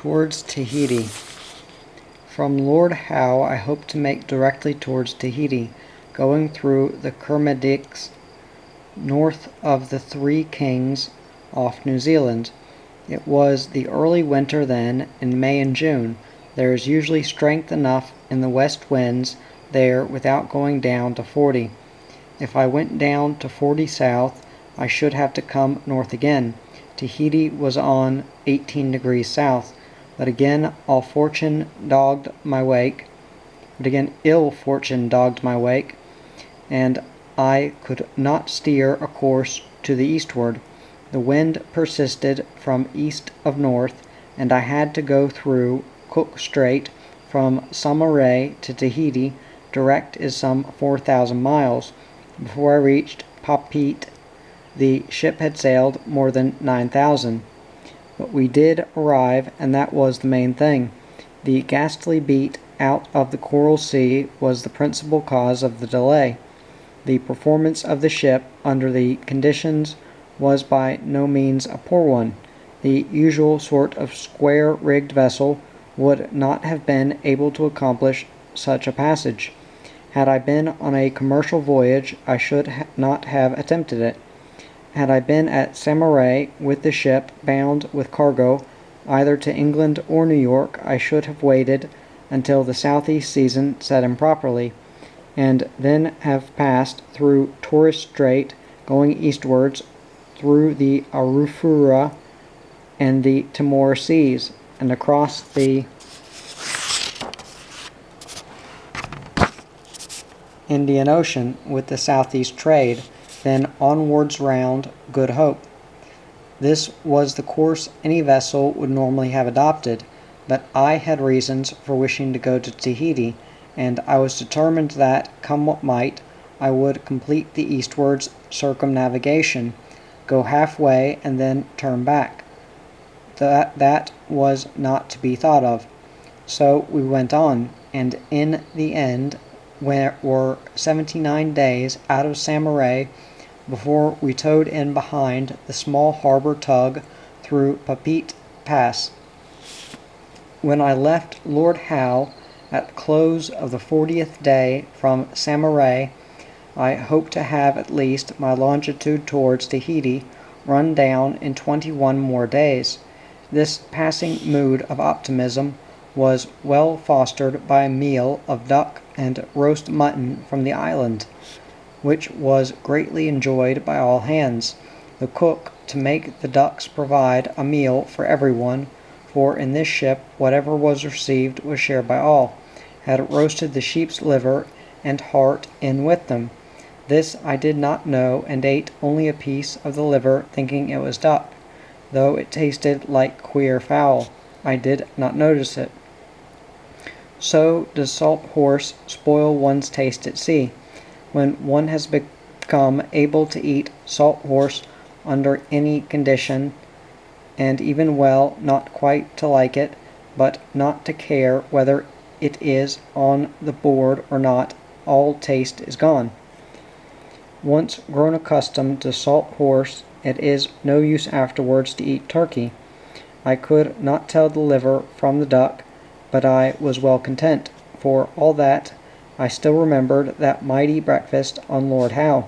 Towards Tahiti. From Lord Howe I hope to make directly towards Tahiti, going through the Kermadicks, north of the Three Kings, off New Zealand. It was the early winter then, in May and June. There is usually strength enough in the west winds there without going down to 40. If I went down to 40 south, I should have to come north again. Tahiti was on 18 degrees south, but again ill fortune dogged my wake, and I could not steer a course to the eastward. The wind persisted from east of north, and I had to go through Cook Strait from Samaray to Tahiti. Direct is some 4,000 miles. Before I reached Papeete, the ship had sailed more than 9,000. But we did arrive, and that was the main thing. The ghastly beat out of the Coral Sea was the principal cause of the delay. The performance of the ship under the conditions was by no means a poor one. The usual sort of square-rigged vessel would not have been able to accomplish such a passage. Had I been on a commercial voyage, I should not have attempted it. Had I been at Samaray with the ship bound with cargo, either to England or New York, I should have waited until the southeast season set in properly, and then have passed through Torres Strait, going eastwards through the Arafura and the Timor Seas, and across the Indian Ocean with the southeast trade, then onwards round Good Hope. This was the course any vessel would normally have adopted, but I had reasons for wishing to go to Tahiti, and I was determined that, come what might, I would complete the eastwards circumnavigation, go halfway, and then turn back. That was not to be thought of. So we went on, and in the end were 79 days out of Samaray before we towed in behind the small harbor tug through Papeete Pass. When I left Lord Howe at the close of the 40th day from Samaray, I hoped to have at least my longitude towards Tahiti run down in 21 more days. This passing mood of optimism was well fostered by a meal of duck and roast mutton from the island, which was greatly enjoyed by all hands. The cook, to make the ducks provide a meal for everyone, for in this ship whatever was received was shared by all, had roasted the sheep's liver and heart in with them. This I did not know, and ate only a piece of the liver, thinking it was duck. Though it tasted like queer fowl, I did not notice it. So does salt horse spoil one's taste at sea. When one has become able to eat salt horse under any condition, and even well, not quite to like it, but not to care whether it is on the board or not, all taste is gone. Once grown accustomed to salt horse, it is no use afterwards to eat turkey. I could not tell the liver from the duck, but I was well content. For all that, I still remembered that mighty breakfast on Lord Howe.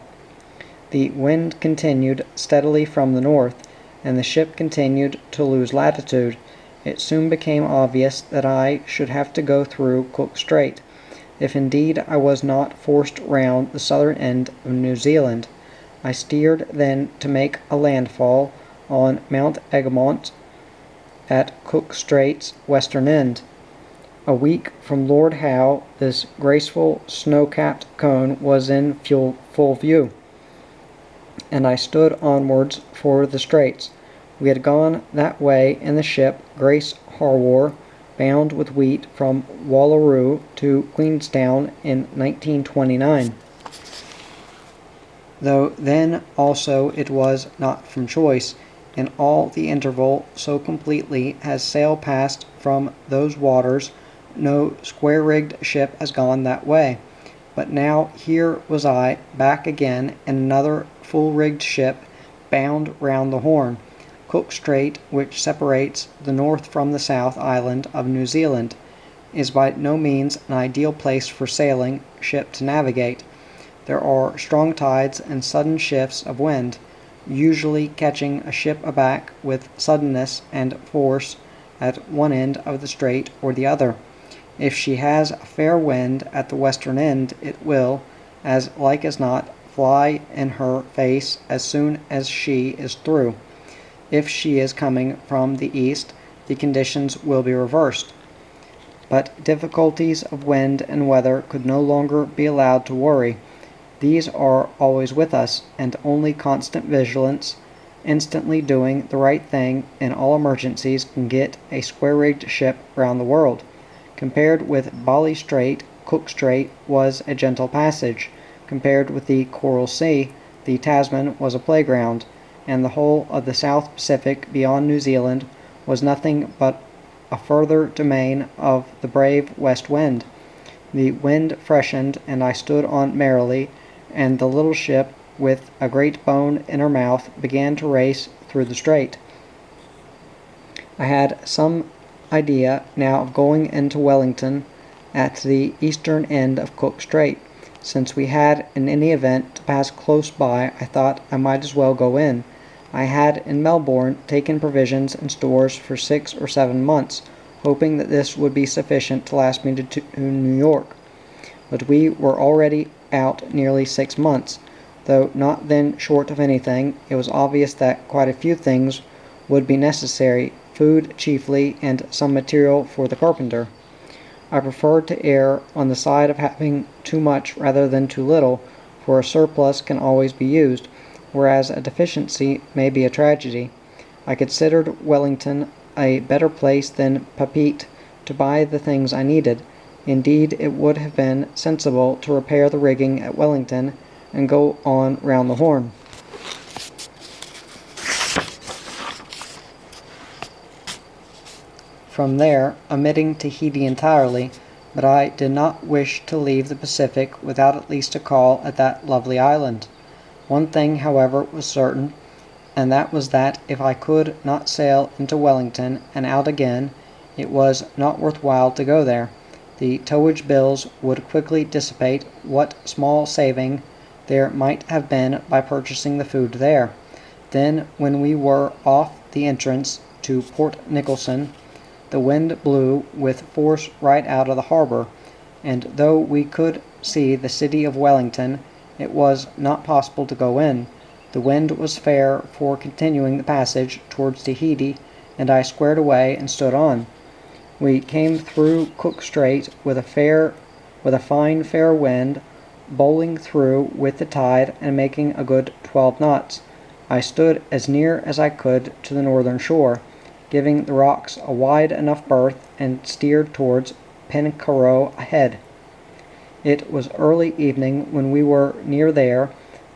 The wind continued steadily from the north, and the ship continued to lose latitude. It soon became obvious that I should have to go through Cook Strait, if indeed I was not forced round the southern end of New Zealand. I steered then to make a landfall on Mount Egmont at Cook Strait's western end. A week from Lord Howe, this graceful snow-capped cone was in full view, and I stood onwards for the straits. We had gone that way in the ship Grace Harwar, bound with wheat from Wallaroo to Queenstown in 1929. Though then also it was not from choice. In all the interval, so completely has sail passed from those waters, no square-rigged ship has gone that way. But now here was I, back again in another full-rigged ship, bound round the Horn. Cook Strait, which separates the north from the south island of New Zealand, is by no means an ideal place for sailing ship to navigate. There are strong tides and sudden shifts of wind, usually catching a ship aback with suddenness and force at one end of the strait or the other. If she has a fair wind at the western end, it will, as like as not, fly in her face as soon as she is through. If she is coming from the east, the conditions will be reversed. But difficulties of wind and weather could no longer be allowed to worry. These are always with us, and only constant vigilance, instantly doing the right thing in all emergencies, can get a square-rigged ship round the world. Compared with Bali Strait, Cook Strait was a gentle passage. Compared with the Coral Sea, the Tasman was a playground, and the whole of the South Pacific beyond New Zealand was nothing but a further domain of the brave west wind. The wind freshened, and I stood on merrily, and the little ship, with a great bone in her mouth, began to race through the strait. I had some idea now of going into Wellington at the eastern end of Cook Strait. Since we had in any event to pass close by, I thought I might as well go in. I had in Melbourne taken provisions and stores for 6 or 7 months, hoping that this would be sufficient to last me to New York. But we were already out nearly 6 months. Though not then short of anything, it was obvious that quite a few things would be necessary, food chiefly, and some material for the carpenter. I preferred to err on the side of having too much rather than too little, for a surplus can always be used, whereas a deficiency may be a tragedy. I considered Wellington a better place than Papeete to buy the things I needed. Indeed, it would have been sensible to repair the rigging at Wellington and go on round the Horn. From there, omitting Tahiti entirely, but I did not wish to leave the Pacific without at least a call at that lovely island. One thing, however, was certain, and that was that if I could not sail into Wellington and out again, it was not worth while to go there. The towage bills would quickly dissipate what small saving there might have been by purchasing the food there. Then, when we were off the entrance to Port Nicholson, the wind blew with force right out of the harbor, and though we could see the city of Wellington, it was not possible to go in. The wind was fair for continuing the passage towards Tahiti, and I squared away and stood on. We came through Cook Strait with a fine fair wind, bowling through with the tide and making a good 12 knots. I stood as near as I could to the northern shore, giving the rocks a wide enough berth, and steered towards Pencarrow ahead. It was early evening when we were near there.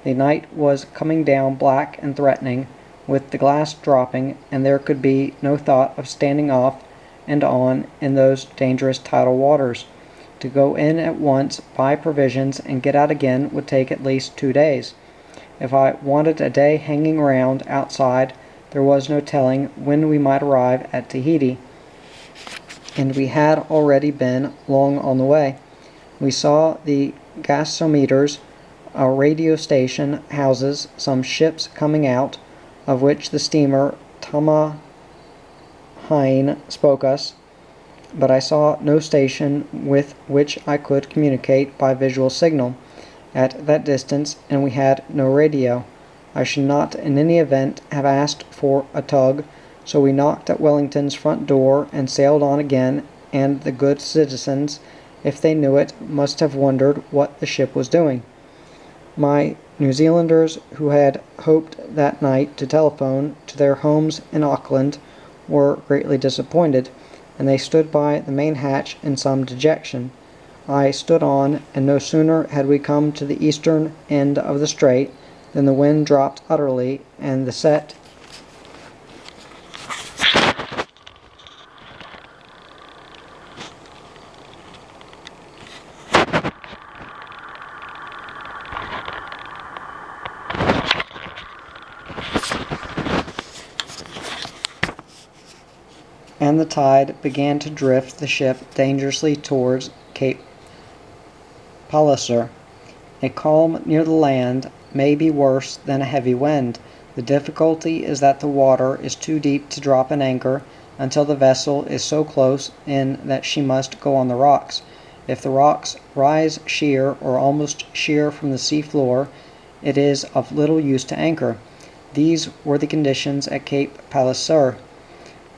The night was coming down black and threatening, with the glass dropping, and there could be no thought of standing off and on in those dangerous tidal waters. To go in at once, buy provisions, and get out again would take at least 2 days. If I wanted a day hanging round outside, there was no telling when we might arrive at Tahiti, and we had already been long on the way. We saw the gasometers, a radio station, houses, some ships coming out, of which the steamer Tamahaine spoke us, but I saw no station with which I could communicate by visual signal at that distance, and we had no radio. I should not in any event have asked for a tug, so we knocked at Wellington's front door and sailed on again, and the good citizens, if they knew it, must have wondered what the ship was doing. My New Zealanders, who had hoped that night to telephone to their homes in Auckland, were greatly disappointed, and they stood by the main hatch in some dejection. I stood on, and no sooner had we come to the eastern end of the strait than the wind dropped utterly, and the set and the tide began to drift the ship dangerously towards Cape Palliser. A calm near the land may be worse than a heavy wind. The difficulty is that the water is too deep to drop an anchor until the vessel is so close in that she must go on the rocks. If the rocks rise sheer or almost sheer from the sea floor, it is of little use to anchor. These were the conditions at Cape Palliser.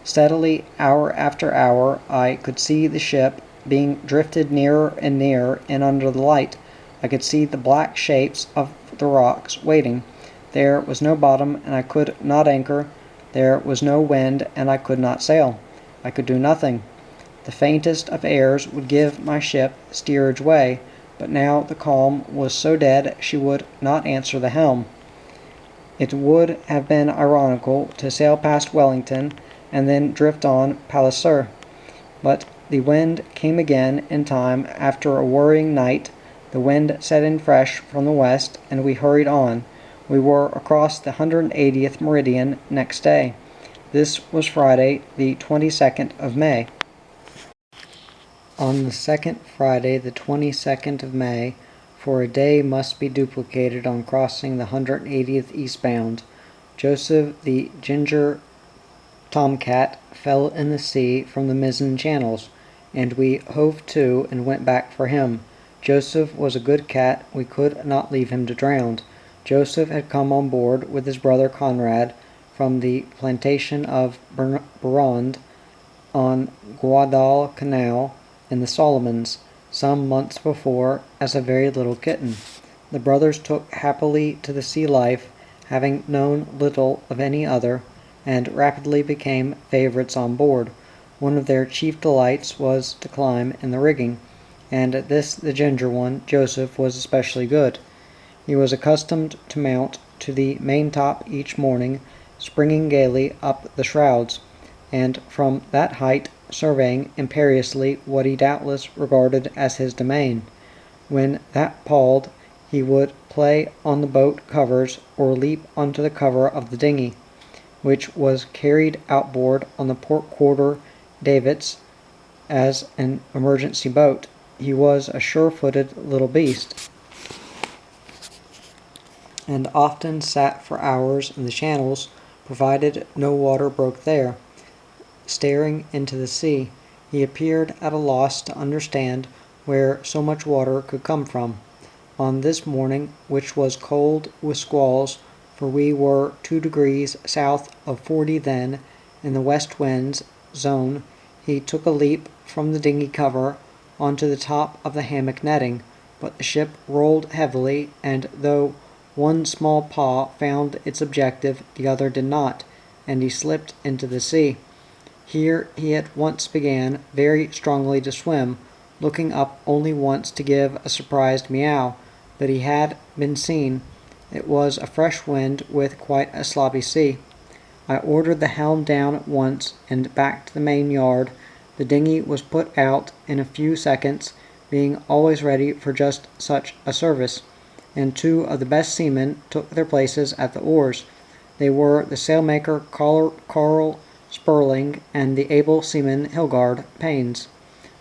Steadily, hour after hour, I could see the ship being drifted nearer and nearer in under the light. I could see the black shapes of the rocks waiting. There was no bottom, and I could not anchor. There was no wind, and I could not sail. I could do nothing. The faintest of airs would give my ship steerage way, but now the calm was so dead she would not answer the helm. It would have been ironical to sail past Wellington and then drift on Palliser, but the wind came again in time. After a worrying night, the wind set in fresh from the west, and we hurried on. We were across the 180th meridian next day. This was Friday, the 22nd of May. On the second Friday, the 22nd of May, for a day must be duplicated on crossing the 180th eastbound, Joseph the Ginger Tomcat fell in the sea from the mizzen channels, and we hove to and went back for him. Joseph was a good cat. We could not leave him to drown. Joseph had come on board with his brother Conrad from the plantation of Burond on Guadalcanal in the Solomons some months before as a very little kitten. The brothers took happily to the sea life, having known little of any other, and rapidly became favorites on board. One of their chief delights was to climb in the rigging, and at this the ginger one, Joseph, was especially good. He was accustomed to mount to the maintop each morning, springing gaily up the shrouds, and from that height surveying imperiously what he doubtless regarded as his domain. When that palled, he would play on the boat covers or leap onto the cover of the dinghy, which was carried outboard on the port quarter davits as an emergency boat. He was a sure-footed little beast, and often sat for hours in the channels, provided no water broke there, staring into the sea. He appeared at a loss to understand where so much water could come from. On this morning, which was cold with squalls, for we were 2 degrees south of 40 then, in the west wind's zone, he took a leap from the dinghy cover onto the top of the hammock netting, but the ship rolled heavily, and though one small paw found its objective, the other did not, and he slipped into the sea. Here he at once began very strongly to swim, looking up only once to give a surprised meow, but he had been seen. It was a fresh wind with quite a sloppy sea. I ordered the helm down at once and back to the main yard. The dinghy was put out in a few seconds, being always ready for just such a service, and 2 of the best seamen took their places at the oars. They were the sailmaker Carl Sperling and the able seaman Hilgard Paines,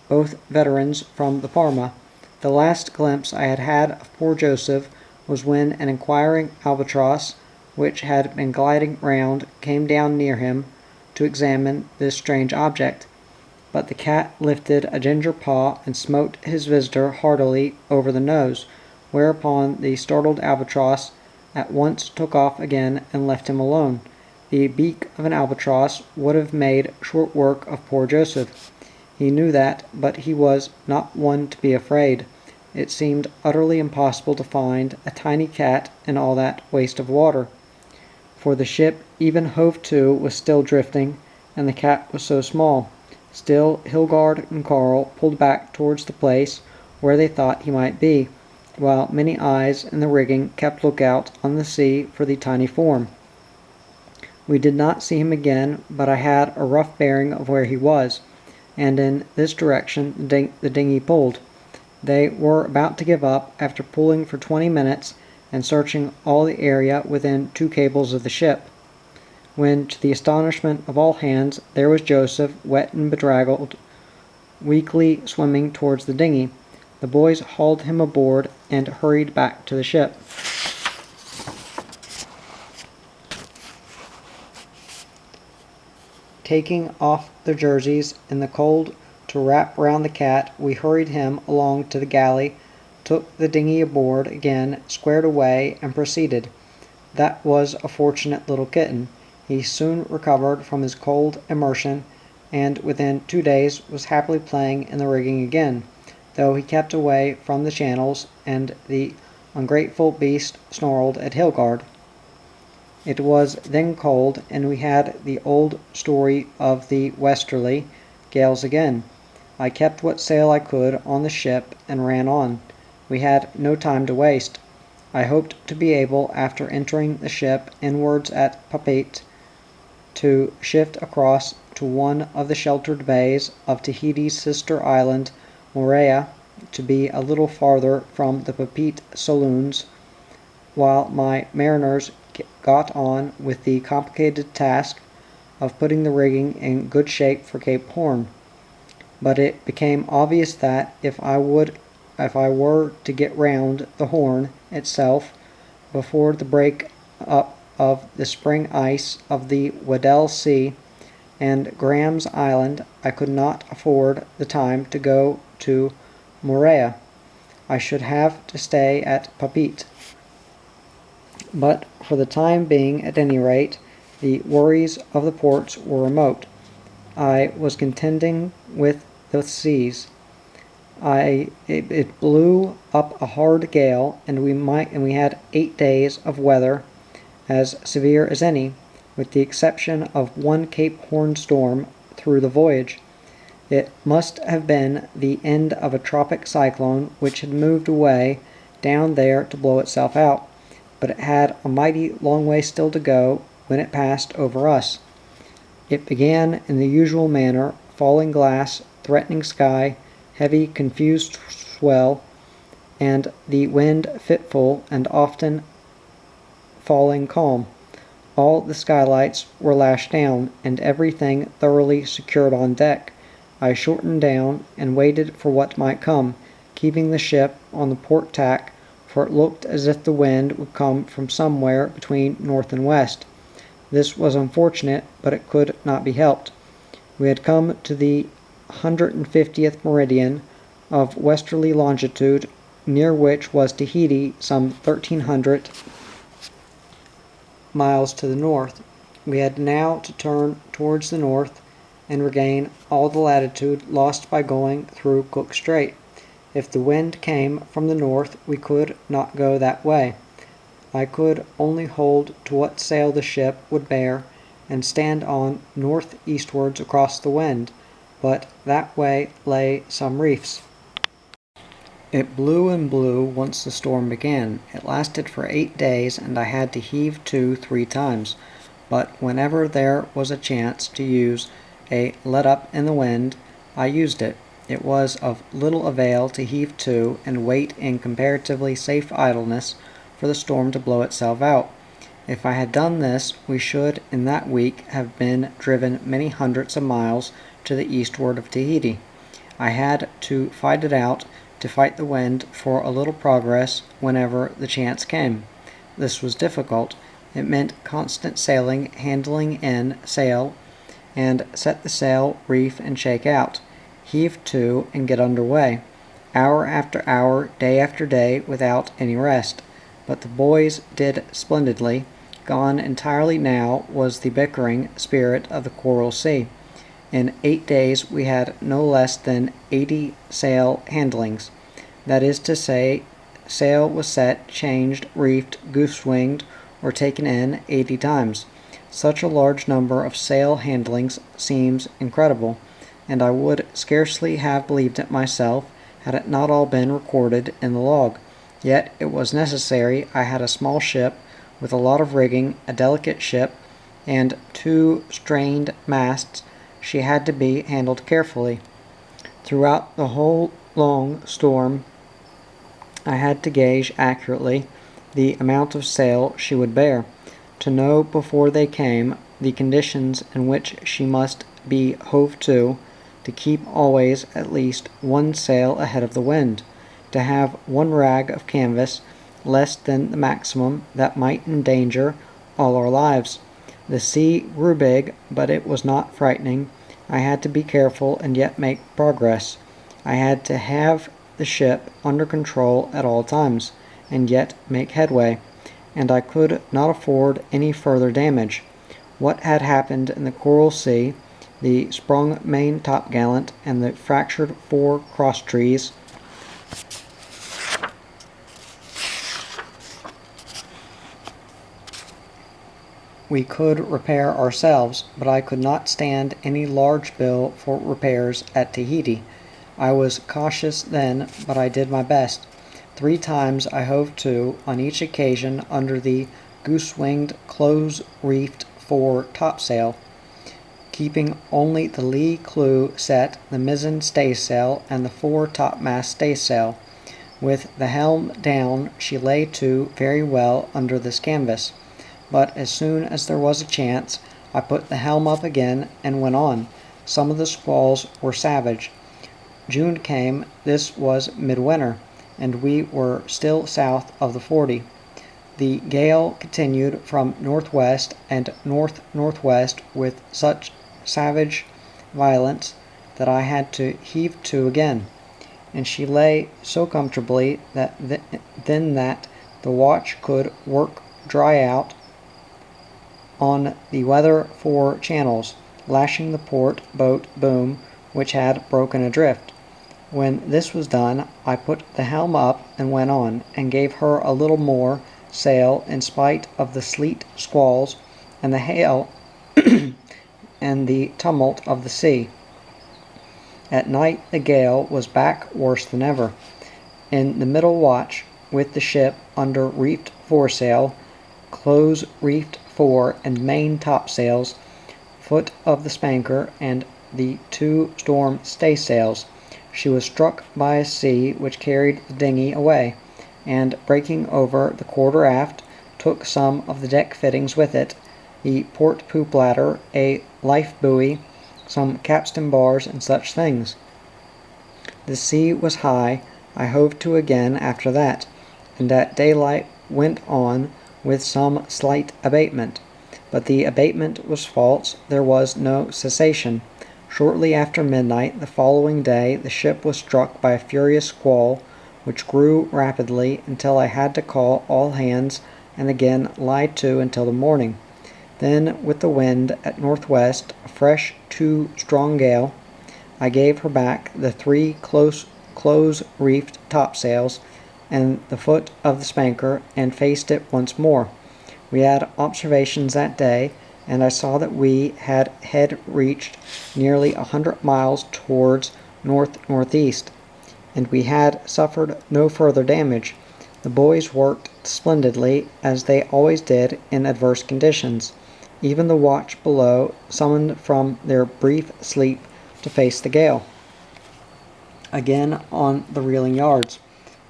both veterans from the Parma. The last glimpse I had had of poor Joseph was when an inquiring albatross, which had been gliding round, came down near him to examine this strange object. But the cat lifted a ginger paw and smote his visitor heartily over the nose, whereupon the startled albatross at once took off again and left him alone. The beak of an albatross would have made short work of poor Joseph. He knew that, but he was not one to be afraid. It seemed utterly impossible to find a tiny cat in all that waste of water, for the ship, even hove to, was still drifting, and the cat was so small. Still, Hilgard and Carl pulled back towards the place where they thought he might be, while many eyes in the rigging kept lookout on the sea for the tiny form. We did not see him again, but I had a rough bearing of where he was, and in this direction the dinghy pulled. They were about to give up after pulling for 20 minutes and searching all the area within 2 cables of the ship, when, to the astonishment of all hands, there was Joseph, wet and bedraggled, weakly swimming towards the dinghy. The boys hauled him aboard and hurried back to the ship. Taking off their jerseys in the cold to wrap round the cat, we hurried him along to the galley, took the dinghy aboard again, squared away, and proceeded. That was a fortunate little kitten. He soon recovered from his cold immersion, and within 2 days was happily playing in the rigging again, though he kept away from the channels, and the ungrateful beast snarled at Hilgard. It was then cold, and we had the old story of the westerly gales again. I kept what sail I could on the ship and ran on. We had no time to waste. I hoped to be able, after entering the ship inwards at Papeete, to shift across to one of the sheltered bays of Tahiti's sister island, Moorea, to be a little farther from the Papeete saloons, while my mariners got on with the complicated task of putting the rigging in good shape for Cape Horn. But it became obvious that if I were to get round the Horn itself before the break up of the spring ice of the Weddell Sea and Graham's Island, I could not afford the time to go to Moorea. I should have to stay at Papeete. But for the time being, at any rate, the worries of the ports were remote. I was contending with the seas. It blew up a hard gale, and we had 8 days of weather as severe as any, with the exception of one Cape Horn storm through the voyage. It must have been the end of a tropic cyclone which had moved away down there to blow itself out, but it had a mighty long way still to go when it passed over us. It began in the usual manner, falling glass, threatening sky, heavy, confused swell, and the wind fitful and often falling calm. All the skylights were lashed down, and everything thoroughly secured on deck. I shortened down and waited for what might come, keeping the ship on the port tack, for it looked as if the wind would come from somewhere between north and west. This was unfortunate, but it could not be helped. We had come to the 150th meridian of westerly longitude, near which was Tahiti, some 1,300 miles to the north. We had now to turn towards the north and regain all the latitude lost by going through Cook Strait. If the wind came from the north, we could not go that way. I could only hold to what sail the ship would bear and stand on north-eastwards across the wind, but that way lay some reefs. It blew and blew once the storm began. It lasted for 8 days, and I had to heave to 3 times, but whenever there was a chance to use a let-up in the wind, I used it. It was of little avail to heave to and wait in comparatively safe idleness for the storm to blow itself out. If I had done this, we should in that week have been driven many hundreds of miles to the eastward of Tahiti. I had to fight it out, to fight the wind for a little progress whenever the chance came. This was difficult. It meant constant sailing, handling in sail, and set the sail, reef, and shake out, heave to, and get under way, hour after hour, day after day, without any rest. But the boys did splendidly. Gone entirely now was the bickering spirit of the Coral Sea. In 8 days we had no less than 80 sail handlings. That is to say, sail was set, changed, reefed, goose-winged, or taken in 80 times. Such a large number of sail handlings seems incredible, and I would scarcely have believed it myself had it not all been recorded in the log. Yet it was necessary. I had a small ship with a lot of rigging, a delicate ship, and 2 strained masts. She had to be handled carefully. Throughout the whole long storm, I had to gauge accurately the amount of sail she would bear, to know before they came the conditions in which she must be hove to keep always at least one sail ahead of the wind, to have one rag of canvas less than the maximum that might endanger all our lives. The sea grew big, but it was not frightening. I had to be careful and yet make progress. I had to have the ship under control at all times, and yet make headway, and I could not afford any further damage. What had happened in the Coral Sea, the sprung main topgallant, and the fractured fore crosstrees, we could repair ourselves, but I could not stand any large bill for repairs at Tahiti. I was cautious then, but I did my best. 3 times I hove to, on each occasion under the goose-winged, close-reefed fore topsail, keeping only the lee clew set, the mizzen staysail, and the fore topmast staysail. With the helm down, she lay to very well under this canvas. But as soon as there was a chance, I put the helm up again and went on. Some of the squalls were savage. June came. This was midwinter, and we were still south of the 40. The gale continued from northwest and north-northwest with such savage violence that I had to heave to again, and she lay so comfortably that that the watch could work dry out on the weather fore channels, lashing the port boat boom which had broken adrift. When this was done, I put the helm up and went on, and gave her a little more sail in spite of the sleet squalls and the hail and the tumult of the sea. At night the gale was back worse than ever. In the middle watch, with the ship under reefed foresail, close reefed fore and main topsails, foot of the spanker, and the 2 storm staysails, she was struck by a sea which carried the dinghy away, and breaking over the quarter aft, took some of the deck fittings with it, the port poop ladder, a life buoy, some capstan bars, and such things. The sea was high. I hove to again after that, and at daylight went on with some slight abatement. But the abatement was false. There was no cessation. Shortly after midnight the following day the ship was struck by a furious squall, which grew rapidly until I had to call all hands and again lie to until the morning. Then, with the wind at northwest, a fresh 2 strong gale, I gave her back the 3 close-reefed topsails and the foot of the spanker, and faced it once more. We had observations that day, and I saw that we had reached nearly 100 miles towards north-northeast, and we had suffered no further damage. The boys worked splendidly, as they always did in adverse conditions. Even the watch below summoned from their brief sleep to face the gale. Again on the reeling yards,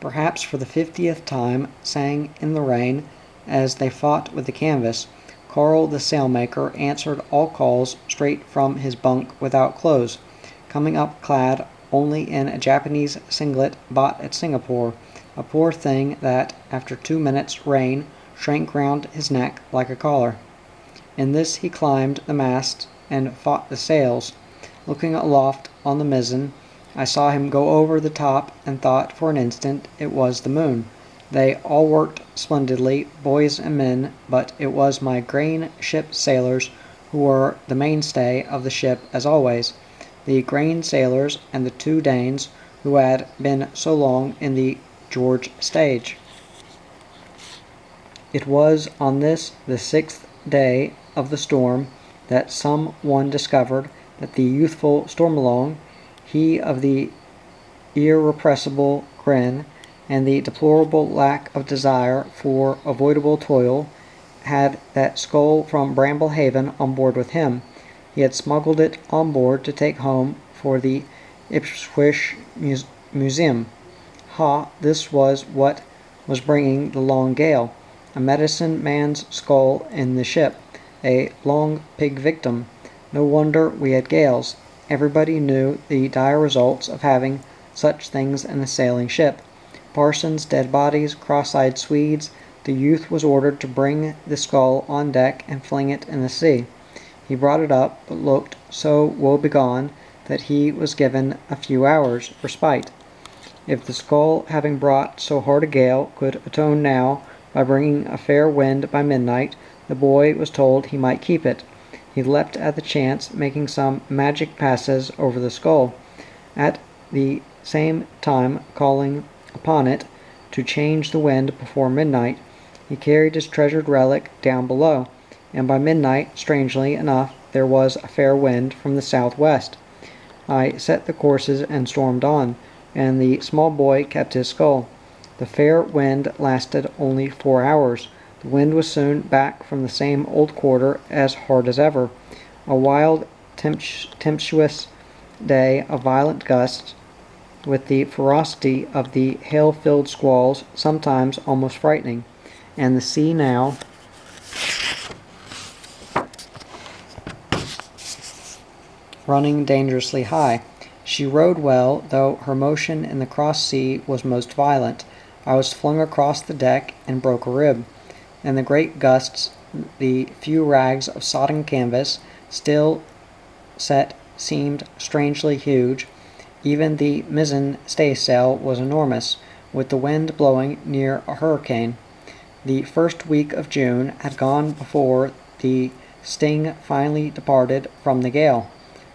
perhaps for the 50th time, sang in the rain as they fought with the canvas. Carl the sailmaker answered all calls straight from his bunk without clothes, coming up clad only in a Japanese singlet bought at Singapore, a poor thing that, after 2 minutes' rain, shrank round his neck like a collar. In this he climbed the mast and fought the sails. Looking aloft on the mizzen, I saw him go over the top and thought for an instant it was the moon. They all worked splendidly, boys and men, but it was my grain ship sailors who were the mainstay of the ship as always, the grain sailors and the 2 Danes who had been so long in the George stage. It was on this, the 6th day of the storm, that some one discovered that the youthful Stormalong, he of the irrepressible grin and the deplorable lack of desire for avoidable toil, had that skull from Bramble Haven on board with him. He had smuggled it on board to take home for the Ipswich Museum. Ha! This was what was bringing the long gale. A medicine man's skull in the ship. a long pig victim. No wonder we had gales. Everybody knew the dire results of having such things in a sailing ship. Parsons, dead bodies, cross-eyed Swedes. The youth was ordered to bring the skull on deck and fling it in the sea. He brought it up, but looked so woebegone that he was given a few hours' respite. If the skull, having brought so hard a gale, could atone now by bringing a fair wind by midnight, the boy was told he might keep it. He leapt at the chance, making some magic passes over the skull, at the same time calling upon it to change the wind before midnight. He carried his treasured relic down below, and by midnight, strangely enough, there was a fair wind from the southwest. I set the courses and stormed on, and the small boy kept his skull. The fair wind lasted only 4 hours. The wind was soon back from the same old quarter, as hard as ever. A wild, tempestuous day of violent gusts, with the ferocity of the hail-filled squalls, sometimes almost frightening, and the sea now running dangerously high. She rowed well, though her motion in the cross sea was most violent. I was flung across the deck and broke a rib. In the great gusts, the few rags of sodden canvas still set seemed strangely huge. Even the mizzen staysail was enormous, with the wind blowing near a hurricane. The first week of June had gone before the sting finally departed from the gale.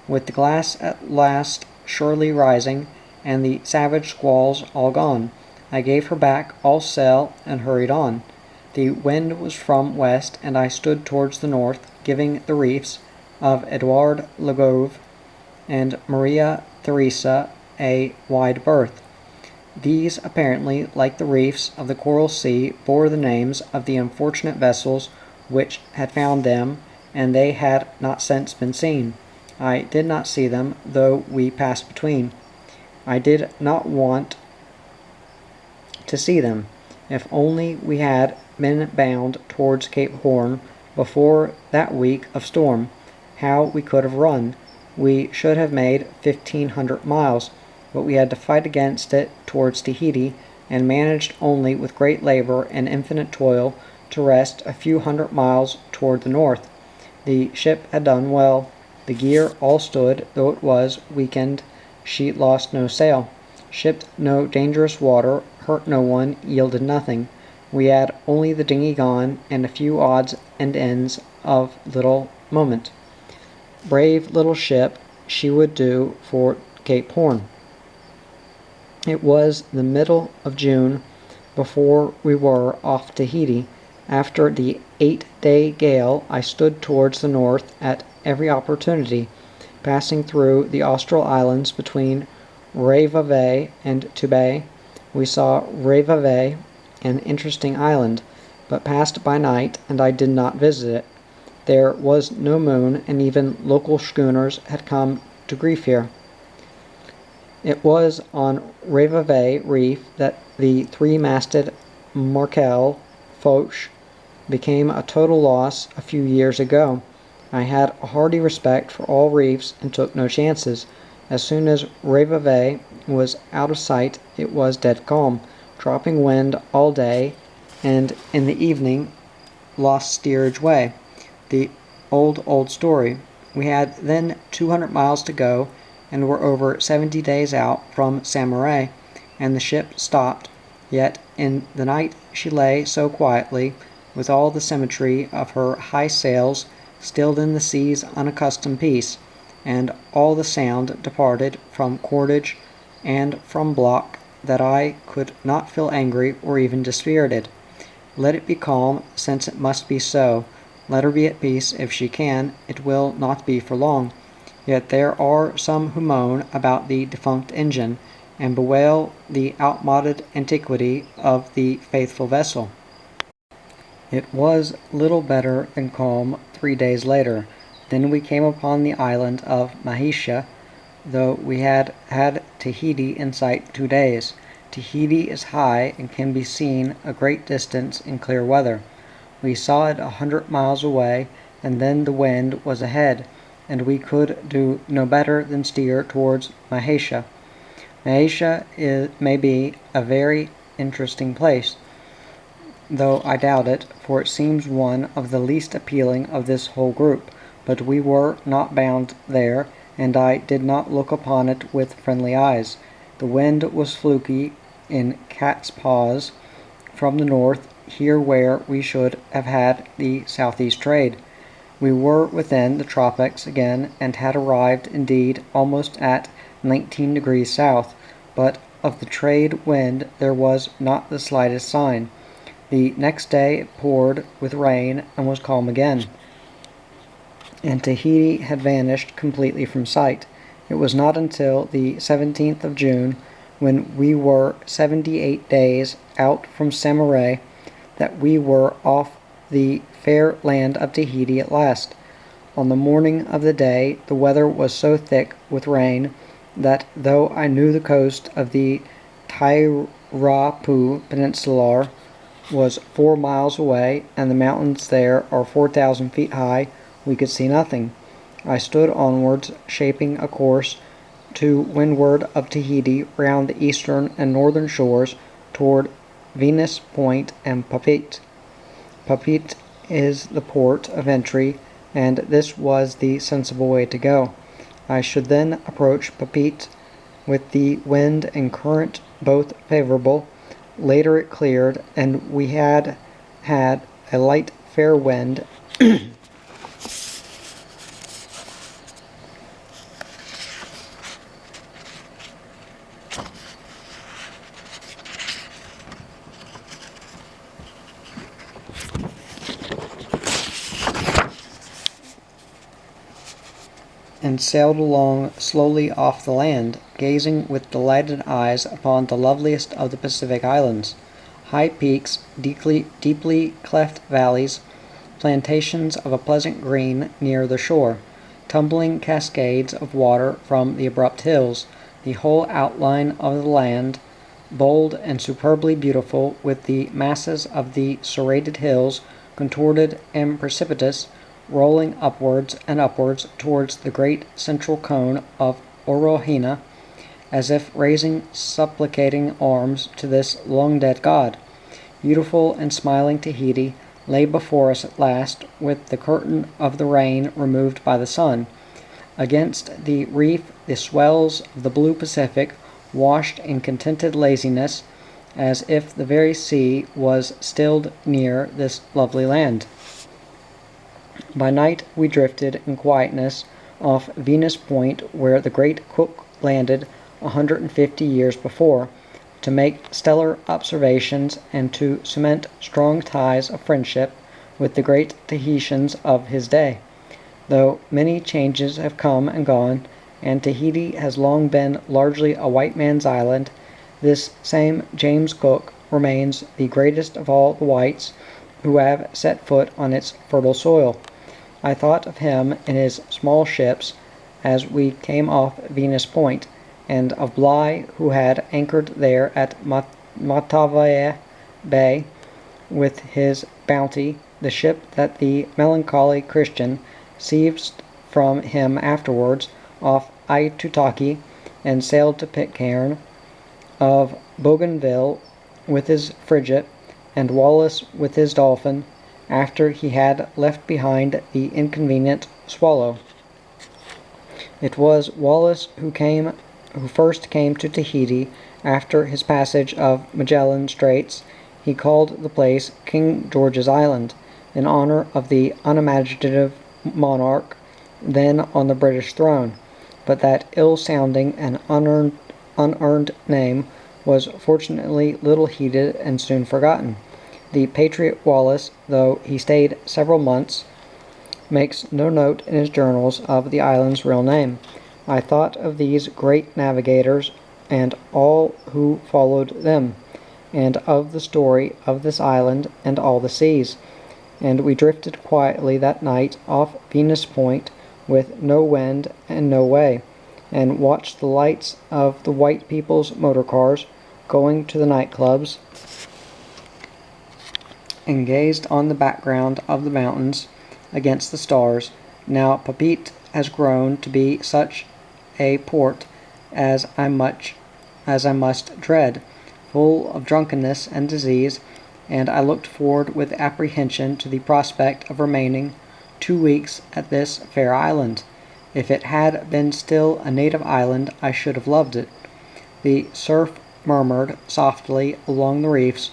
With the glass at last surely rising, and the savage squalls all gone, I gave her back all sail and hurried on. The wind was from west, and I stood towards the north, giving the reefs of Edouard Legove and Maria Theresa a wide berth. These, apparently, like the reefs of the Coral Sea, bore the names of the unfortunate vessels which had found them, and they had not since been seen. I did not see them, though we passed between. I did not want to see them. If only we had been bound towards Cape Horn before that week of storm, how we could have run! We should have made 1,500 miles, but we had to fight against it towards Tahiti, and managed only with great labor and infinite toil to rest a few hundred miles toward the north. The ship had done well. The gear all stood, though it was weakened. She lost no sail, shipped no dangerous water, hurt no one, yielded nothing. We had only the dinghy gone, and a few odds and ends of little moment. Brave little ship, she would do for Cape Horn. It was the middle of June before we were off Tahiti. After the 8-day gale, I stood towards the north at every opportunity, passing through the Austral Islands between Reivave and Tubay. We saw Reivave, an interesting island, but passed by night, and I did not visit it. There was no moon, and even local schooners had come to grief here. It was on Reivave Reef that the three-masted Markel Foch became a total loss a few years ago. I had a hearty respect for all reefs and took no chances. As soon as Reivave was out of sight, it was dead calm, dropping wind all day, and in the evening lost steerage way. The old story. We had then 200 miles to go, and were over 70 days out from Samaray, and the ship stopped. Yet in the night she lay so quietly, with all the symmetry of her high sails stilled in the sea's unaccustomed peace, and all the sound departed from cordage and from block, that I could not feel angry or even dispirited. Let it be calm, since it must be so. Let her be at peace if she can. It will not be for long. Yet there are some who moan about the defunct engine, and bewail the outmoded antiquity of the faithful vessel. It was little better than calm 3 days later. Then we came upon the island of Mahisha, though we had had Tahiti in sight 2 days. Tahiti is high and can be seen a great distance in clear weather. We saw it 100 miles away, and then the wind was ahead, and we could do no better than steer towards Mahatia. Mahatia may be a very interesting place, though I doubt it, for it seems one of the least appealing of this whole group, but we were not bound there, and I did not look upon it with friendly eyes. The wind was fluky in cat's paws from the north, here where we should have had the southeast trade. We were within the tropics again, and had arrived indeed almost at 19 degrees south, but of the trade wind there was not the slightest sign. The next day it poured with rain and was calm again, and Tahiti had vanished completely from sight. It was not until the 17th of June, when we were 78 days out from Samaray, that we were off the fair land of Tahiti at last. On the morning of the day the weather was so thick with rain that, though I knew the coast of the Tairapu Peninsula was 4 miles away, and the mountains there are 4,000 feet high, we could see nothing. I stood onwards, shaping a course to windward of Tahiti round the eastern and northern shores toward Venus Point and Papeete. Papeete is the port of entry, and this was the sensible way to go. I should then approach Papeete with the wind and current both favorable. Later it cleared, and we had a light fair wind and sailed along slowly off the land, gazing with delighted eyes upon the loveliest of the Pacific islands. High peaks, deeply cleft valleys, plantations of a pleasant green near the shore, tumbling cascades of water from the abrupt hills, the whole outline of the land, bold and superbly beautiful, with the masses of the serrated hills, contorted and precipitous, rolling upwards and upwards towards the great central cone of Orohina, as if raising supplicating arms to this long-dead god. Beautiful and smiling Tahiti lay before us at last, with the curtain of the rain removed by the sun. Against the reef the swells of the blue Pacific washed in contented laziness, as if the very sea was stilled near this lovely land. By night we drifted in quietness off Venus Point, where the great Cook landed 150 years before, to make stellar observations and to cement strong ties of friendship with the great Tahitians of his day. Though many changes have come and gone, and Tahiti has long been largely a white man's island, this same James Cook remains the greatest of all the whites who have set foot on its fertile soil. I thought of him in his small ships as we came off Venus Point, and of Bligh, who had anchored there at Matavai Bay with his Bounty, the ship that the melancholy Christian seized from him afterwards off Aitutaki and sailed to Pitcairn, of Bougainville with his frigate, and Wallace with his dolphin, after he had left behind the inconvenient Swallow. It was Wallace who first came to Tahiti after his passage of Magellan Straits. He called the place King George's Island, in honor of the unimaginative monarch then on the British throne, but that ill-sounding and unearned name was fortunately little heeded and soon forgotten. The patriot Wallace, though he stayed several months, makes no note in his journals of the island's real name. I thought of these great navigators and all who followed them, and of the story of this island and all the seas, and we drifted quietly that night off Venus Point with no wind and no way, and watched the lights of the white people's motor cars going to the nightclubs, and gazed on the background of the mountains against the stars. Now Papeete has grown to be such a port as I must dread, full of drunkenness and disease, and I looked forward with apprehension to the prospect of remaining 2 weeks at this fair island. If it had been still a native island, I should have loved it. The surf murmured softly along the reefs.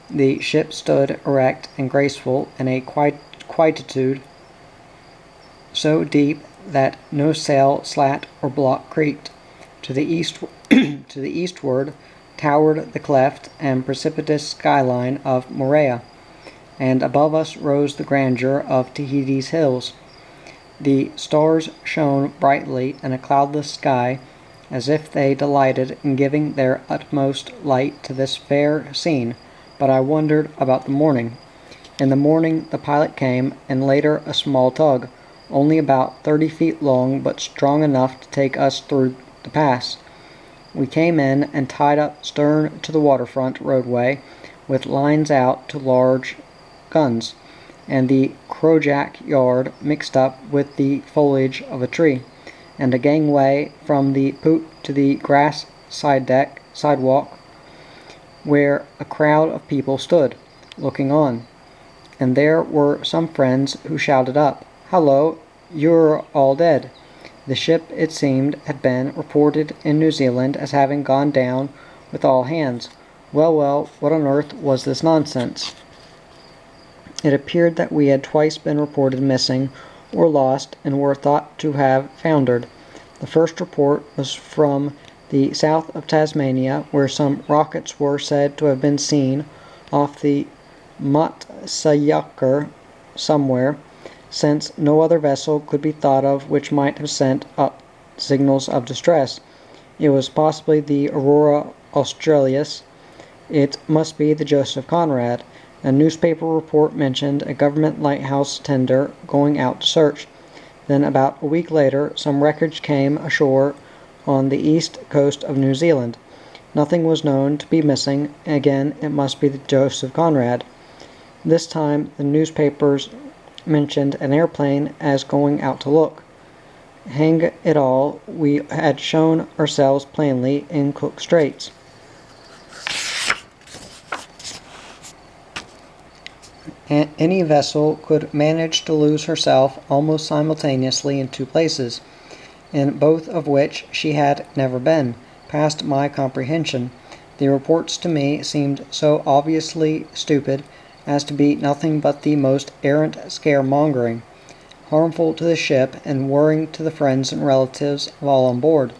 The ship stood erect and graceful in a quietude so deep that no sail, slat, or block creaked. To the eastward towered the cleft and precipitous skyline of Moorea, and above us rose the grandeur of Tahiti's hills. The stars shone brightly in a cloudless sky, as if they delighted in giving their utmost light to this fair scene, but I wondered about the morning. In the morning the pilot came, and later a small tug, only about 30 feet long but strong enough to take us through the pass. We came in and tied up stern to the waterfront roadway, with lines out to large guns, and the crojack yard mixed up with the foliage of a tree, and a gangway from the poop to the grass sidewalk, where a crowd of people stood, looking on. And there were some friends who shouted up, "Hallo, you're all dead." The ship, it seemed, had been reported in New Zealand as having gone down with all hands. Well, what on earth was this nonsense? It appeared that we had twice been reported missing or lost, and were thought to have foundered. The first report was from the south of Tasmania, where some rockets were said to have been seen off the Matsuyker somewhere, since no other vessel could be thought of which might have sent up signals of distress. It was possibly the Aurora Australis. It must be the Joseph Conrad. A newspaper report mentioned a government lighthouse tender going out to search. Then about a week later, some wreckage came ashore on the east coast of New Zealand. Nothing was known to be missing. Again, it must be the Joseph Conrad. This time the newspapers mentioned an airplane as going out to look. Hang it all, we had shown ourselves plainly in Cook Straits. Any vessel could manage to lose herself almost simultaneously in two places, in both of which she had never been, past my comprehension. The reports to me seemed so obviously stupid as to be nothing but the most arrant scaremongering, harmful to the ship and worrying to the friends and relatives of all on board.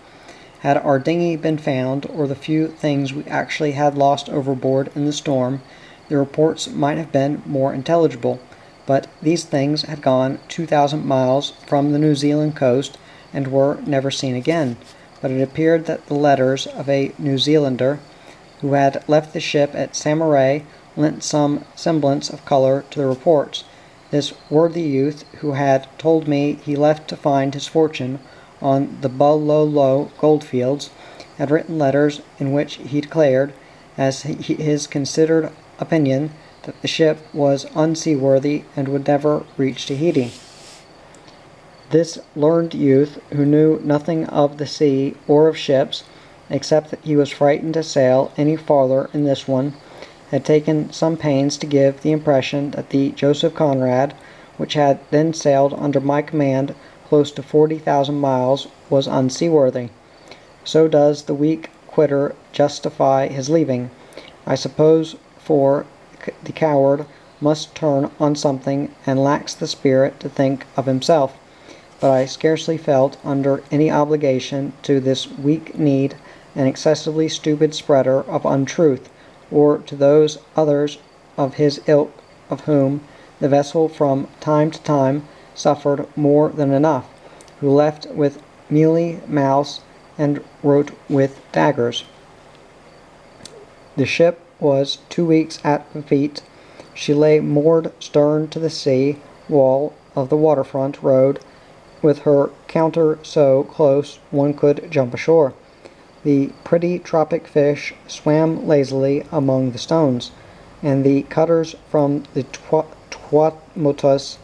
Had our dinghy been found, or the few things we actually had lost overboard in the storm, the reports might have been more intelligible, but these things had gone 2,000 miles from the New Zealand coast and were never seen again. But it appeared that the letters of a New Zealander who had left the ship at Samaray lent some semblance of color to the reports. This worthy youth, who had told me he left to find his fortune on the Bulolo goldfields, had written letters in which he declared, as his considered opinion, that the ship was unseaworthy and would never reach Tahiti. This learned youth, who knew nothing of the sea or of ships, except that he was frightened to sail any farther in this one, had taken some pains to give the impression that the Joseph Conrad, which had then sailed under my command close to 40,000 miles, was unseaworthy. So does the weak quitter justify his leaving, I suppose, for the coward must turn on something and lacks the spirit to think of himself. But I scarcely felt under any obligation to this weak-kneed and excessively stupid spreader of untruth, or to those others of his ilk of whom the vessel from time to time suffered more than enough, who left with mealy mouths and wrote with daggers. The ship was 2 weeks at Papeete. She lay moored stern to the sea wall of the waterfront road, with her counter so close one could jump ashore. The pretty tropic fish swam lazily among the stones, and the cutters from the Tuamotus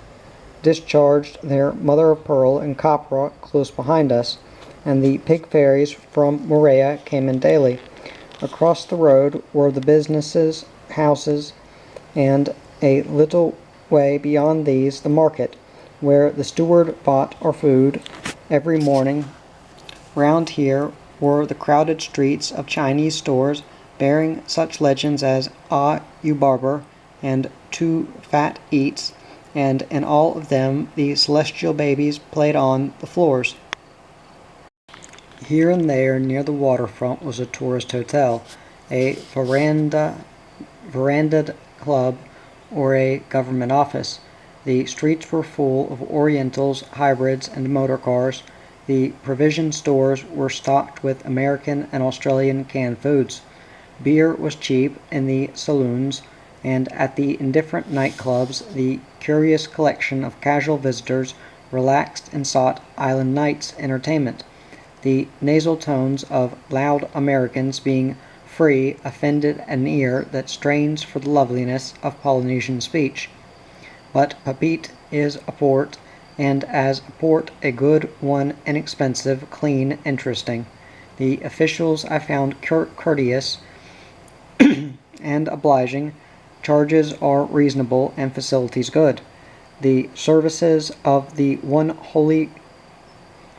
discharged their mother-of-pearl and copra close behind us, and the pig ferries from Morea came in daily. Across the road were the businesses, houses, and a little way beyond these the market, where the steward bought our food every morning. Round here were the crowded streets of Chinese stores bearing such legends as "Ah, you barber," and "Too fat eats," and in all of them the celestial babies played on the floors. Here and there near the waterfront was a tourist hotel, a verandaed club, or a government office. The streets were full of Orientals, hybrids, and motor cars. The provision stores were stocked with American and Australian canned foods. Beer was cheap in the saloons, and at the indifferent nightclubs the curious collection of casual visitors relaxed and sought island nights entertainment. The nasal tones of loud Americans being free offended an ear that strains for the loveliness of Polynesian speech. But Papeete is a port, and as a port a good one, inexpensive, clean, interesting. The officials I found courteous and obliging, charges are reasonable, and facilities good. The services of the one wholly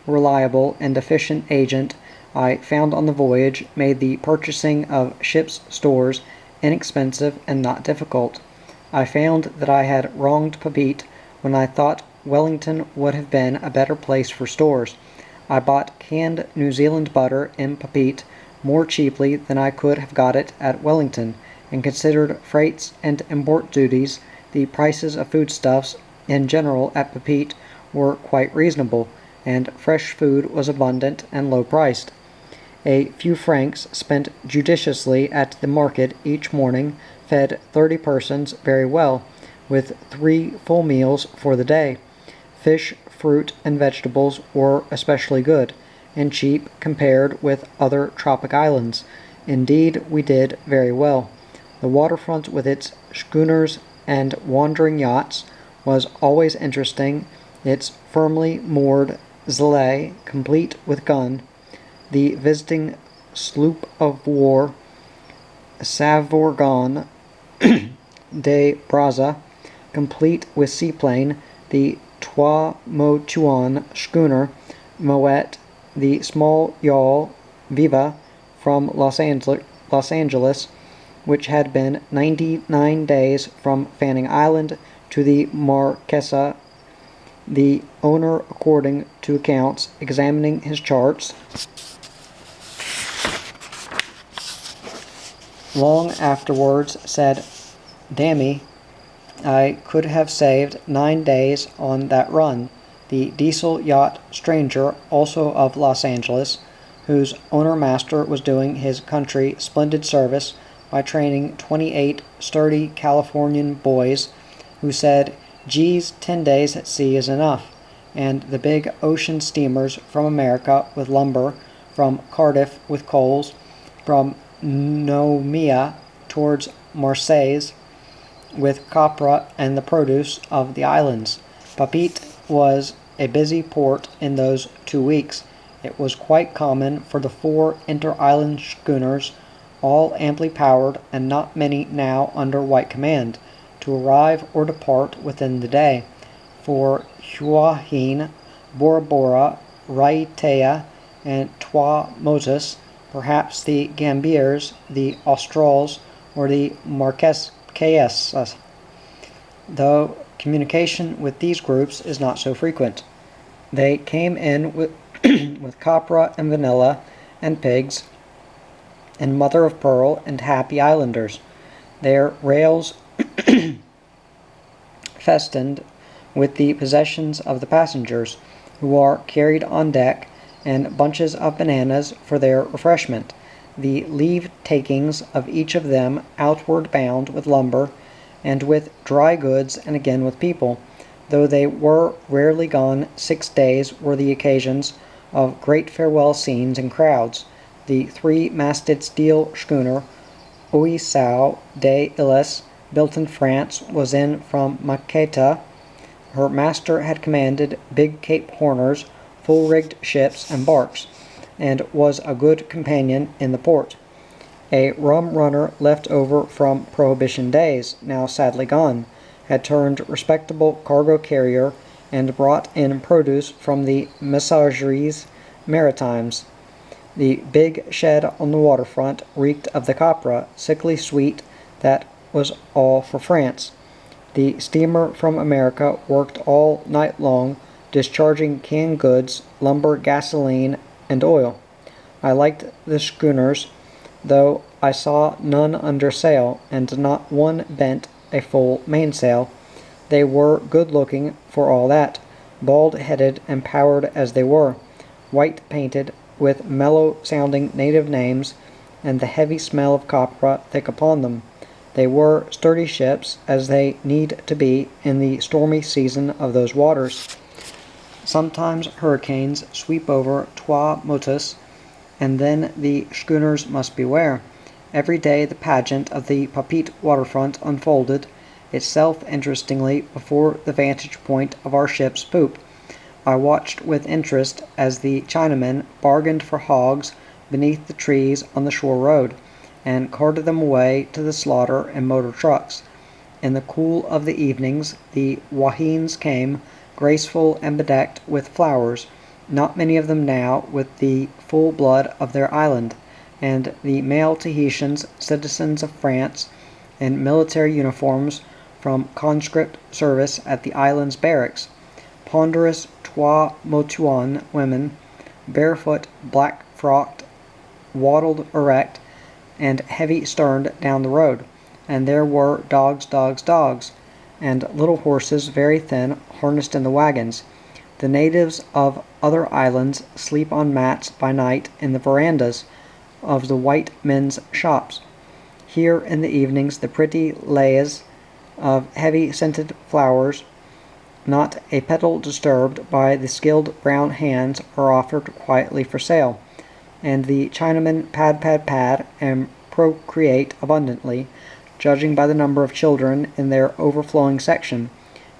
reliable and efficient agent I found on the voyage made the purchasing of ship's stores inexpensive and not difficult. I found that I had wronged Papeete when I thought Wellington would have been a better place for stores. I bought canned New Zealand butter in Papeete more cheaply than I could have got it at Wellington, and considered freights and import duties, the prices of foodstuffs in general at Papeete were quite reasonable, and fresh food was abundant and low-priced. A few francs spent judiciously at the market each morning fed 30 persons very well, with 3 full meals for the day. Fish, fruit, and vegetables were especially good, and cheap compared with other tropic islands. Indeed, we did very well. The waterfront with its schooners and wandering yachts was always interesting, its firmly moored zele complete with gun, the visiting sloop of war Savorgon de Braza, complete with seaplane, the Trois Motuan schooner Moet, the small yawl Viva from Los Angeles, which had been 99 days from Fanning Island to the Marquesa, the owner, according to accounts, examining his charts, long afterwards said, "Dammy, I could have saved 9 days on that run." The diesel yacht Stranger, also of Los Angeles, whose owner-master was doing his country splendid service by training 28 sturdy Californian boys, who said, "Geez, 10 days at sea is enough," and the big ocean steamers from America with lumber, from Cardiff with coals, from Nomea towards Marseilles with copra and the produce of the islands. Papeete was a busy port in those 2 weeks. It was quite common for the 4 inter-island schooners, all amply powered and not many now under white command, to arrive or depart within the day. For Hua Hin, Bora Bora, Raiatea, and Tuamotus, perhaps the Gambiers, the Australs, or the Marquesas, though communication with these groups is not so frequent. They came in with, with copra and vanilla and pigs, and mother-of-pearl and happy islanders, their rails festooned with the possessions of the passengers, who are carried on deck, and bunches of bananas for their refreshment, the leave-takings of each of them outward bound with lumber, and with dry goods, and again with people. Though they were rarely gone 6 days, were the occasions of great farewell scenes and crowds. The 3-masted steel schooner Oisao de Illes, built in France, was in from Maqueta, Her master had commanded big Cape Horners, full-rigged ships and barks, and was a good companion in the port. A rum runner left over from Prohibition days, now sadly gone, had turned respectable cargo carrier and brought in produce from the Messageries Maritimes. The big shed on the waterfront reeked of the copra, sickly sweet, that was all for France. The steamer from America worked all night long, discharging canned goods, lumber, gasoline, and oil. I liked the schooners, though I saw none under sail, and not one bent a full mainsail. They were good-looking for all that, bald-headed and powered as they were, white-painted, with mellow-sounding native names, and the heavy smell of copra thick upon them. They were sturdy ships, as they need to be in the stormy season of those waters. Sometimes hurricanes sweep over Trois Motus, and then the schooners must beware. Every day the pageant of the Papeete waterfront unfolded itself interestingly before the vantage point of our ship's poop. I watched with interest as the Chinamen bargained for hogs beneath the trees on the shore road, and carted them away to the slaughter in motor trucks. In the cool of the evenings the Waheens came, graceful and bedecked with flowers, not many of them now with the full blood of their island, and the male Tahitians, citizens of France, in military uniforms from conscript service at the island's barracks. Ponderous Trois Motuan women, barefoot, black-frocked, waddled erect, and heavy-sterned down the road, and there were dogs, and little horses very thin, harnessed in the wagons. The natives of other islands sleep on mats by night in the verandas of the white men's shops. Here in the evenings the pretty leis of heavy scented flowers, not a petal disturbed by the skilled brown hands, are offered quietly for sale, and the Chinamen pad and procreate abundantly, judging by the number of children in their overflowing section,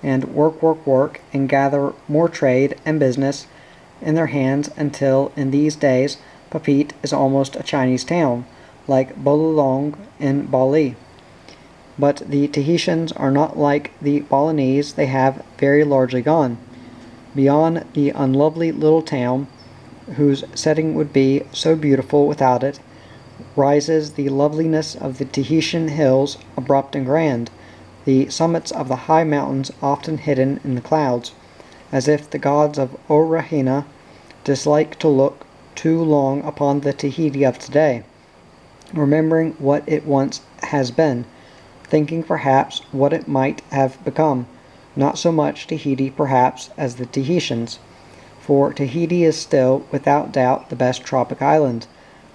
and work, and gather more trade and business in their hands until, in these days, Papeete is almost a Chinese town, like Bololong in Bali. But the Tahitians are not like the Balinese, they have very largely gone. Beyond the unlovely little town, whose setting would be so beautiful without it, rises the loveliness of the Tahitian hills, abrupt and grand, the summits of the high mountains often hidden in the clouds, as if the gods of Orahina dislike to look too long upon the Tahiti of today, remembering what it once has been, thinking perhaps what it might have become, not so much Tahiti perhaps as the Tahitians, for Tahiti is still without doubt the best tropic island.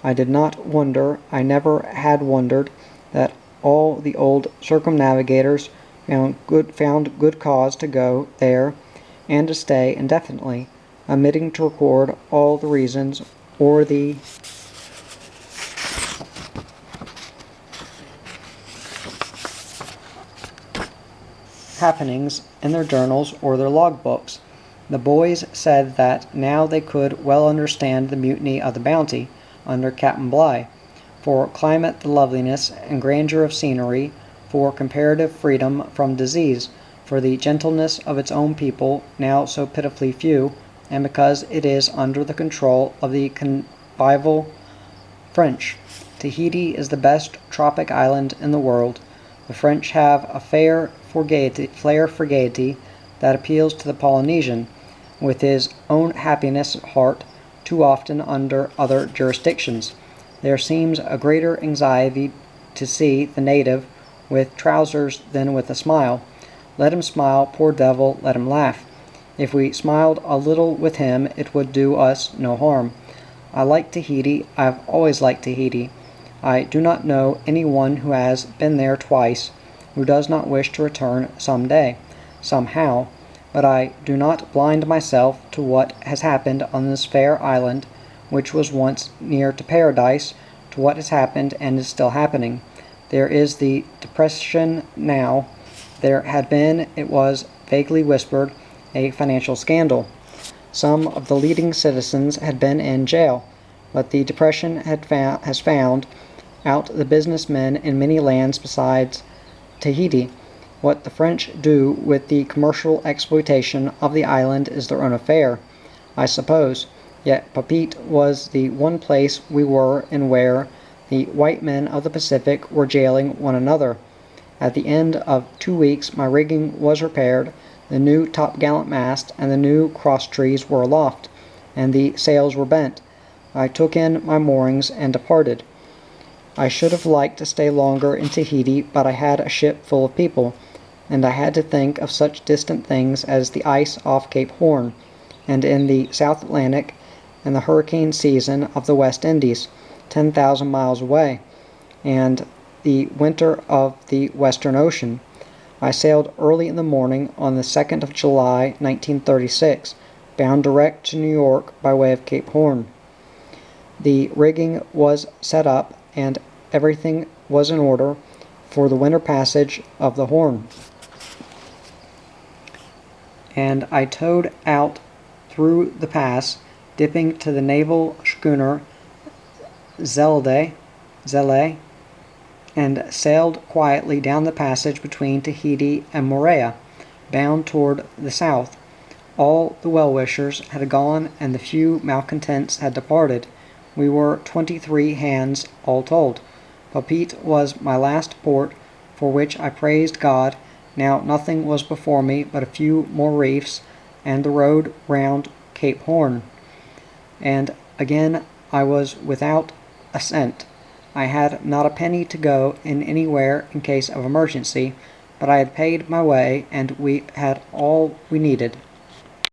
I did not wonder, I never had wondered, that all the old circumnavigators found good cause to go there and to stay indefinitely, omitting to record all the reasons or the happenings in their journals or their logbooks. The boys said that now they could well understand the mutiny of the Bounty under Captain Bligh, for climate, the loveliness and grandeur of scenery, for comparative freedom from disease, for the gentleness of its own people, now so pitifully few, and because it is under the control of the convivial French. Tahiti is the best tropic island in the world. The French have a flair for gaiety that appeals to the Polynesian, with his own happiness at heart, too often under other jurisdictions. There seems a greater anxiety to see the native with trousers than with a smile. Let him smile, poor devil, let him laugh. If we smiled a little with him, it would do us no harm. I like Tahiti. I have always liked Tahiti. I do not know any one who has been there twice who does not wish to return some day, somehow, but I do not blind myself to what has happened on this fair island, which was once near to paradise, to what has happened and is still happening. There is the depression now. There had been, it was vaguely whispered a financial scandal. Some of the leading citizens had been in jail, but the Depression has found out the businessmen in many lands besides Tahiti. What the French do with the commercial exploitation of the island is their own affair, I suppose. Yet Papeete was the one place we were in where the white men of the Pacific were jailing one another. At the end of 2 weeks my rigging was repaired, the new topgallant mast and the new cross trees were aloft, and the sails were bent. I took in my moorings and departed. I should have liked to stay longer in Tahiti, but I had a ship full of people, and I had to think of such distant things as the ice off Cape Horn, and in the South Atlantic, and the hurricane season of the West Indies, 10,000 miles away, and the winter of the Western Ocean. I sailed early in the morning on the 2nd of July, 1936, bound direct to New York by way of Cape Horn. The rigging was set up, and everything was in order for the winter passage of the Horn. And I towed out through the pass, dipping to the naval schooner Zelle, and sailed quietly down the passage between Tahiti and Moorea, bound toward the south. All the well-wishers had gone, and the few malcontents had departed. We were 23 hands all told. Papeete was my last port, for which I praised God. Now nothing was before me but a few more reefs, and the road round Cape Horn. And again I was without a cent. I had not a penny to go in anywhere in case of emergency, but I had paid my way, and we had all we needed.